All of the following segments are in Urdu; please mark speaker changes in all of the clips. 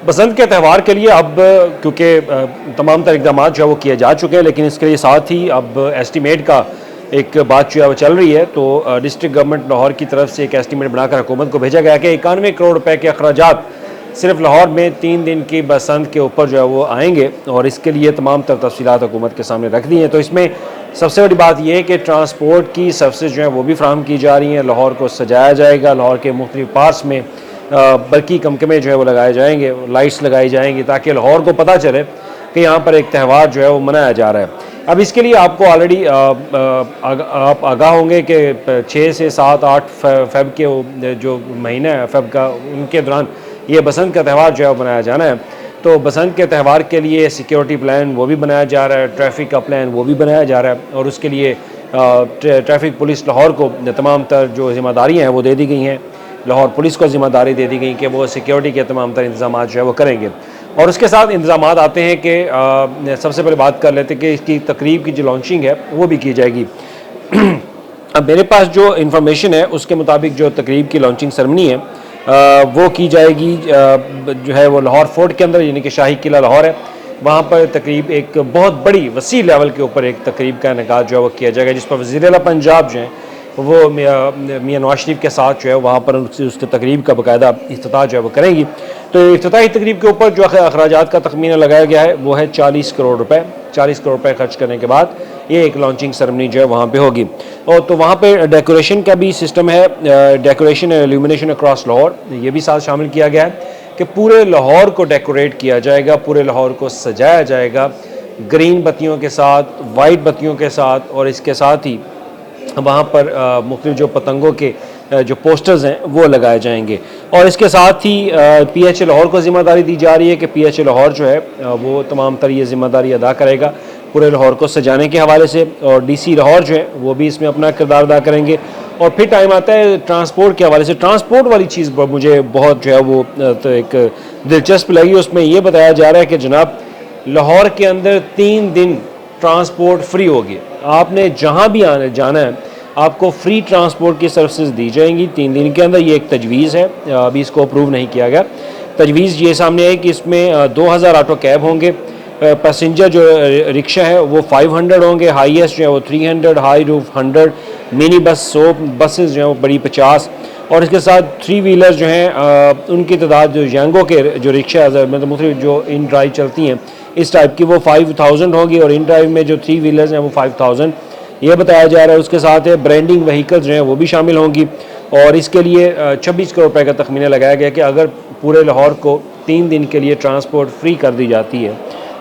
Speaker 1: بسنت کے تہوار کے لیے اب کیونکہ تمام تر اقدامات جو ہے وہ کیے جا چکے ہیں، لیکن اس کے لیے ساتھ ہی اب ایسٹیمیٹ کا ایک بات جو ہے وہ چل رہی ہے. تو ڈسٹرکٹ گورنمنٹ لاہور کی طرف سے ایک ایسٹیمیٹ بنا کر حکومت کو بھیجا گیا کہ 91 کروڑ روپے کے اخراجات صرف لاہور میں 3 دن کی بسنت کے اوپر جو ہے وہ آئیں گے، اور اس کے لیے تمام تر تفصیلات حکومت کے سامنے رکھ دی ہیں. تو اس میں سب سے بڑی بات یہ ہے کہ ٹرانسپورٹ کی سروسز جو ہیں وہ بھی فراہم کی جا رہی ہیں. لاہور کو سجایا جائے گا، لاہور کے مختلف پارٹس میں برقی کمکمے جو ہے وہ لگائے جائیں گے، لائٹس لگائی جائیں گی، تاکہ لاہور کو پتہ چلے کہ یہاں پر ایک تہوار جو ہے وہ منایا جا رہا ہے. اب اس کے لیے آپ کو آلریڈی آپ آگاہ ہوں گے کہ 6 سے 7 8 فیب کے جو مہینہ ہے فیب کا، ان کے دوران یہ بسنت کا تہوار جو ہے وہ منایا جانا ہے. تو بسنت کے تہوار کے لیے سیکیورٹی پلان وہ بھی بنایا جا رہا ہے، ٹریفک کا پلان وہ بھی بنایا جا رہا ہے، اور اس کے لیے ٹریفک پولیس لاہور کو تمام تر جو ذمہ داریاں ہیں وہ دے دی گئی ہیں. لاہور پولیس کو ذمہ داری دے دی گئی کہ وہ سیکیورٹی کے تمام تر انتظامات جو ہے وہ کریں گے. اور اس کے ساتھ انتظامات آتے ہیں کہ سب سے پہلے بات کر لیتے ہیں کہ اس کی تقریب کی جو لانچنگ ہے وہ بھی کی جائے گی. اب میرے پاس جو انفارمیشن ہے اس کے مطابق جو تقریب کی لانچنگ سرمنی ہے وہ کی جائے گی جو ہے وہ لاہور فورٹ کے اندر، یعنی کہ شاہی قلعہ لاہور ہے، وہاں پر تقریب ایک بہت بڑی وسیع لیول کے اوپر ایک تقریب کا انعقاد جو ہے وہ کیا جائے گا، جس پر وزیر اعلیٰ پنجاب جو ہیں وہ میاں نواز شریف کے ساتھ جو ہے وہاں پر اس کی تقریب کا باقاعدہ افتتاح جو ہے وہ کریں گی. تو افتتاحی تقریب کے اوپر جو اخراجات کا تخمینہ لگایا گیا ہے وہ ہے 40 کروڑ روپے. 40 کروڑ روپے خرچ کرنے کے بعد یہ ایک لانچنگ سرمنی جو ہے وہاں پہ ہوگی. اور تو وہاں پہ ڈیکوریشن کا بھی سسٹم ہے، ڈیکوریشن ایلومینیشن اکراس لاہور، یہ بھی ساتھ شامل کیا گیا ہے کہ پورے لاہور کو ڈیکوریٹ کیا جائے گا، پورے لاہور کو سجایا جائے گا گرین بتیوں کے ساتھ، وائٹ بتیوں کے ساتھ، اور اس کے ساتھ ہی وہاں پر مختلف جو پتنگوں کے جو پوسٹرز ہیں وہ لگائے جائیں گے. اور اس کے ساتھ ہی پی ایچ اے لاہور کو ذمہ داری دی جا رہی ہے کہ پی ایچ اے لاہور جو ہے وہ تمام تر یہ ذمہ داری ادا کرے گا پورے لاہور کو سجانے کے حوالے سے، اور ڈی سی لاہور جو ہے وہ بھی اس میں اپنا کردار ادا کریں گے. اور پھر ٹائم آتا ہے ٹرانسپورٹ کے حوالے سے. ٹرانسپورٹ والی چیز مجھے بہت جو ہے وہ ایک دلچسپ لگی. اس میں یہ بتایا جا رہا ہے کہ جناب لاہور کے اندر 3 دن ٹرانسپورٹ فری ہوگی. آپ نے جہاں بھی جانا ہے آپ کو فری ٹرانسپورٹ کی سروسز دی جائیں گی 3 دن کے اندر. یہ ایک تجویز ہے، ابھی اس کو اپروو نہیں کیا گیا. تجویز یہ سامنے ہے کہ اس میں 2000 آٹو کیب ہوں گے، پیسنجر جو رکشہ ہے وہ 500 ہوں گے، ہائیسٹ جو ہے وہ 300، ہائی روف 100، منی بس 100 بسز جو ہیں وہ بڑی 50، اور اس کے ساتھ 3 ویلر جو ہیں ان کی تعداد جو ینگو کے جو رکشہ مطلب مختلف جو ان ڈرائیو چلتی ہیں اس ٹائپ کی وہ 5000 ہوگی، اور ان ڈرائیو میں جو 3 ویلرز ہیں وہ 5000 یہ بتایا جا رہا ہے. اس کے ساتھ برانڈنگ وہیکلز جو ہیں وہ بھی شامل ہوں گی. اور اس کے لیے 26 کروڑ روپے کا تخمینہ لگایا گیا کہ اگر پورے لاہور کو 3 دن کے لیے ٹرانسپورٹ فری کر دی جاتی ہے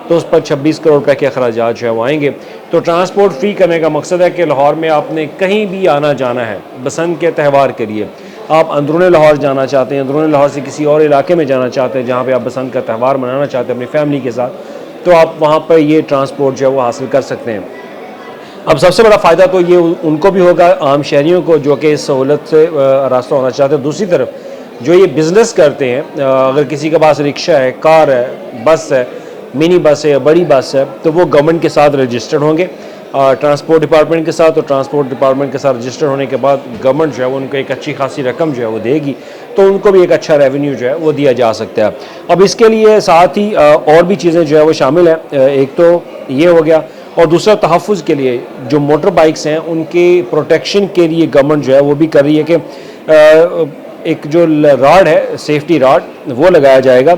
Speaker 1: تو اس پر 26 کروڑ روپے کے اخراجات جو ہے وہ آئیں گے. تو ٹرانسپورٹ فری کرنے کا مقصد ہے کہ لاہور میں آپ نے کہیں بھی آنا جانا ہے بسنت کے تہوار کے لیے، آپ اندرون لاہور جانا چاہتے ہیں، اندرون لاہور سے کسی اور علاقے میں جانا چاہتے ہیں جہاں پہ آپ بسنت کا تہوار منانا چاہتے ہیں اپنی فیملی کے ساتھ، تو آپ وہاں پر یہ ٹرانسپورٹ جو ہے وہ حاصل کر سکتے ہیں. اب سب سے بڑا فائدہ تو یہ ان کو بھی ہوگا، عام شہریوں کو جو کہ اس سہولت سے راستہ ہونا چاہتے ہیں. دوسری طرف جو یہ بزنس کرتے ہیں، اگر کسی کے پاس رکشہ ہے، کار ہے، بس ہے، منی بس ہے، بڑی بس ہے، تو وہ گورنمنٹ کے ساتھ رجسٹرڈ ہوں گے ٹرانسپورٹ ڈپارٹمنٹ کے ساتھ. اور ٹرانسپورٹ ڈپارٹمنٹ کے ساتھ رجسٹر ہونے کے بعد گورنمنٹ جو ہے وہ ان کو ایک اچھی خاصی رقم جو ہے وہ دے گی، تو ان کو بھی ایک اچھا ریونیو جو ہے وہ دیا جا سکتا ہے. اب اس کے لیے ساتھ ہی اور بھی چیزیں جو ہے وہ شامل ہیں. ایک تو یہ ہو گیا، اور دوسرا تحفظ کے لیے جو موٹر بائکس ہیں ان کے پروٹیکشن کے لیے گورنمنٹ جو ہے وہ بھی کر رہی ہے کہ ایک جو راڈ ہے سیفٹی راڈ وہ لگایا جائے گا.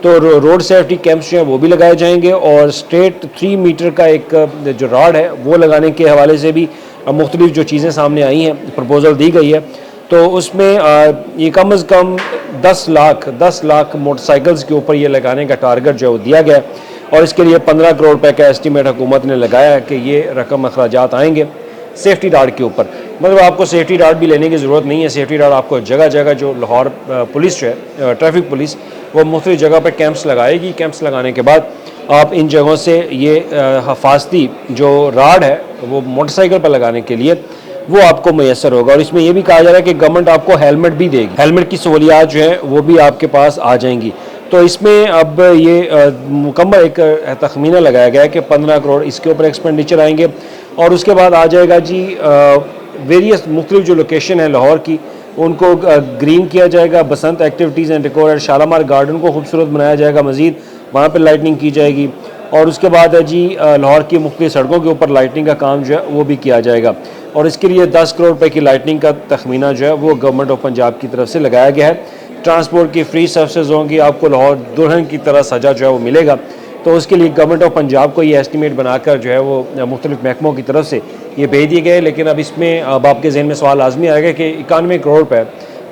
Speaker 1: تو روڈ سیفٹی کیمپس جو ہیں وہ بھی لگائے جائیں گے، اور اسٹریٹ 3 میٹر کا ایک جو راڈ ہے وہ لگانے کے حوالے سے بھی مختلف جو چیزیں سامنے آئی ہیں، پرپوزل دی گئی ہے. تو اس میں یہ کم از کم 10 لاکھ موٹر سائیکلز کے اوپر یہ لگانے کا ٹارگٹ جو ہے وہ دیا گیا ہے. اور اس کے لیے 15 کروڑ روپے کا ایسٹیمیٹ حکومت نے لگایا ہے کہ یہ رقم اخراجات آئیں گے سیفٹی راڈ کے اوپر. مطلب آپ کو سیفٹی راڈ بھی لینے کی ضرورت نہیں ہے. سیفٹی راڈ آپ کو جگہ جگہ جو لاہور پولیس جو ہے ٹریفک پولیس وہ مختلف جگہ پہ کیمپس لگائے گی. کیمپس لگانے کے بعد آپ ان جگہوں سے یہ حفاظتی جو راڈ ہے وہ موٹر سائیکل پر لگانے کے لیے وہ آپ کو میسر ہوگا. اور اس میں یہ بھی کہا جا رہا ہے کہ گورنمنٹ آپ کو ہیلمٹ بھی دے گی، ہیلمٹ کی سہولیات جو ہیں وہ بھی آپ کے پاس آ جائیں گی. تو اس میں اب یہ مکمل ایک تخمینہ لگایا گیا ہے کہ 15 کروڑ اس کے اوپر ایکسپینڈیچر آئیں گے. اور اس کے بعد آ جائے گا جی ویریس مختلف جو لوکیشن ہے لاہور کی ان کو گرین کیا جائے گا. Basant activities and decor at Shalimar garden کو خوبصورت بنایا جائے گا, مزید وہاں پہ لائٹنگ کی جائے گی. اور اس کے بعد ہے جی لاہور کی مختلف سڑکوں کے اوپر لائٹنگ کا کام جو ہے وہ بھی کیا جائے گا, اور اس کے لیے 10 کروڑ روپے کی لائٹنگ کا تخمینہ جو ہے وہ گورنمنٹ آف پنجاب کی طرف سے لگایا گیا ہے. ٹرانسپورٹ کی فری سروسز ہوں گی, آپ کو لاہور دلہن کی طرح سجا جو ہے وہ ملے گا. تو اس کے لیے گورنمنٹ آف پنجاب کو یہ ایسٹیمیٹ بنا کر جو ہے وہ مختلف محکموں کی طرف سے یہ بھیج دیے گئے. لیکن اب اس میں اب آپ کے ذہن میں سوال لازمی آئے گا کہ 91 کروڑ روپے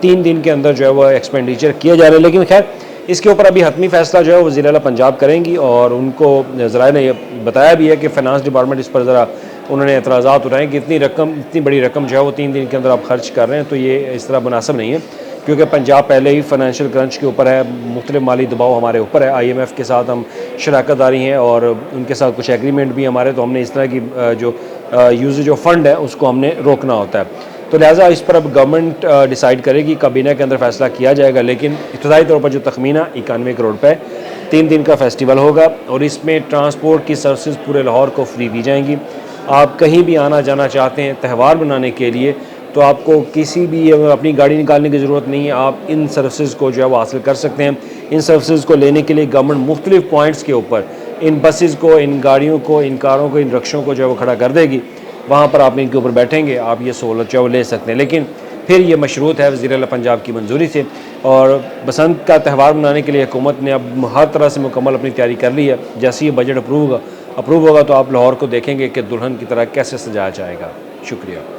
Speaker 1: 3 دن کے اندر جو ہے وہ ایکسپینڈیچر کیا جا رہا ہے. لیکن خیر اس کے اوپر ابھی حتمی فیصلہ جو ہے وہ وزیر اعلیٰ پنجاب کریں گی, اور ان کو ذرائع نے یہ بتایا بھی ہے کہ فائنانس ڈپارٹمنٹ اس پر ذرا انہوں نے اعتراضات اٹھائے کہ اتنی بڑی رقم جو ہے وہ 3 دن کے اندر آپ خرچ کر رہے ہیں, تو یہ اس طرح مناسب نہیں ہے, کیونکہ پنجاب پہلے ہی فائنینشیل کرنچ کے اوپر ہے, مختلف مالی دباؤ ہمارے اوپر ہے. IMF کے ساتھ ہم شراکت داری ہیں اور ان کے ساتھ کچھ ایگریمنٹ بھی ہمارے, تو ہم نے اس طرح کی جو یوزیج آف فنڈ ہے اس کو ہم نے روکنا ہوتا ہے. تو لہٰذا اس پر اب گورنمنٹ ڈیسائیڈ کرے گی, کابینہ کے اندر فیصلہ کیا جائے گا. لیکن ابتدائی طور پر جو تخمینہ 91 کروڑ روپے 3 دن کا فیسٹیول ہوگا, اور اس میں ٹرانسپورٹ کی سروسز پورے لاہور کو فری دی جائیں گی. آپ کہیں بھی آنا جانا چاہتے ہیں تہوار منانے کے لیے تو آپ کو کسی بھی اپنی گاڑی نکالنے کی ضرورت نہیں ہے, آپ ان سروسز کو جو ہے وہ حاصل کر سکتے ہیں. ان سروسز کو لینے کے لیے گورنمنٹ مختلف پوائنٹس کے اوپر ان بسز کو, ان گاڑیوں کو, ان کاروں کو, ان رکشوں کو جو ہے وہ کھڑا کر دے گی. وہاں پر آپ ان کے اوپر بیٹھیں گے, آپ یہ سہولت جو ہے وہ لے سکتے ہیں. لیکن پھر یہ مشروط ہے وزیر اعلیٰ پنجاب کی منظوری سے, اور بسنت کا تہوار منانے کے لیے حکومت نے اب ہر طرح سے مکمل اپنی تیاری کر لی ہے. جیسے یہ بجٹ اپروو ہوگا تو آپ لاہور کو دیکھیں گے کہ دلہن کی طرح کیسے سجایا جائے گا. شکریہ.